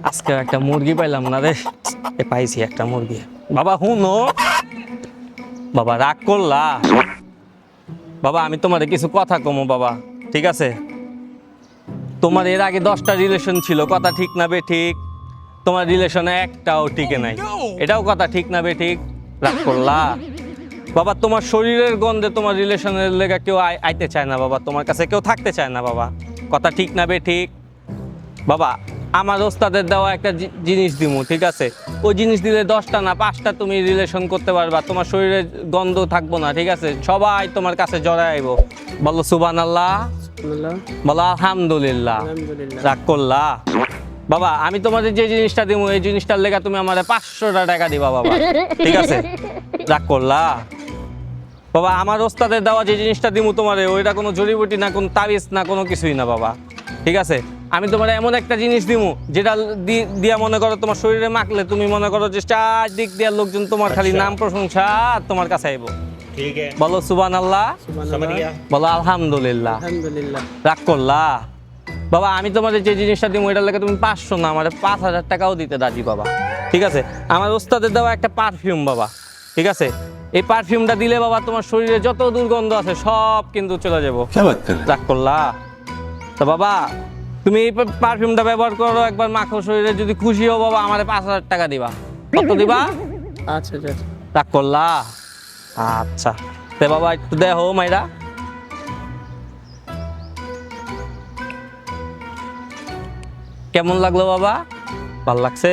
আজকে একটা মুরগি পাইলাম না রে। পাইছি একটা মুরগি। বাবা হুনো, বাবা রাগ করলা? বাবা আমি তোমার কিছু কথা কমো বাবা, ঠিক আছে? তোমার এর আগে 10টা রিলেশন ছিল, কথা ঠিক না বে ঠিক? তোমার রিলেশনে একটাও টিকে নাই, এটাও কথা ঠিক না বে ঠিক? রাগ করলা? বাবা তোমার শরীরের গন্ধে তোমার রিলেশনের লেগে কেউ আইতে চায় না বাবা, তোমার কাছে কেউ থাকতে চায় না বাবা, কথা ঠিক না বে ঠিক? বাবা আমার ওস্তাদের দেওয়া একটা জিনিস দিমু, ঠিক আছে? ওই জিনিস দিলে 10টা না 5টা তুমি রিলেশন করতে পারবা, তোমার শরীরে গন্ধ থাকবো না, ঠিক আছে? সবাই তোমার কাছে জড়ায় আইবো। বলো সুবহানাল্লাহ, বলো আলহামদুলিল্লাহ। রাগ করলা? বাবা আমি তোমাদের যে জিনিসটা দিমু এই জিনিসটার লেগে তুমি আমার 500টা টাকা দিবা বাবা, ঠিক আছে? রাগ করলা? বাবা আমার ওস্তাদের দেওয়া যে জিনিসটা দিমু তোমারে, ওইটা কোনো জড়িবুটি না, কোনো তাবিজ না, কোনো কিছুই না বাবা, ঠিক আছে? আমি তোমার এমন একটা জিনিস দিমু যেটা দিয়া মনে করো তোমার শরীরে মাখলে তুমি মনে করো যে চারদিক দিয়া লোকজন তোমার খালি নাম প্রশংসা তোমার কাছে আইব। বলো সুবহানাল্লাহ, বলো আলহামদুলিল্লাহ। রাগ করলা? বাবা আমি তোমাদের যে জিনিসটা দিমু এটার লাগে তুমি 500 না আমার 5000 টাকাও দিতে রাজি বাবা, ঠিক আছে? আমার ওস্তাদের দেওয়া একটা পারফিউম বাবা, ঠিক আছে? এই পারফিউমটা দিলে বাবা তোমার শরীরে যত দুর্গন্ধ আছে সব কিন্তু চলে যাবো। রাগ করলা? তো বাবা তুমি এই পারফিউমটা ব্যবহার করো, একবার মাখো শরীরে, যদি খুশি হও বাবা আমার 5000 টাকা দিবা। কত দিবা? আচ্ছা আচ্ছা। রাগ করলা? আচ্ছা তে বাবা একটু দেখো মাইরা। কেমন লাগলো বাবা? ভাল লাগছে?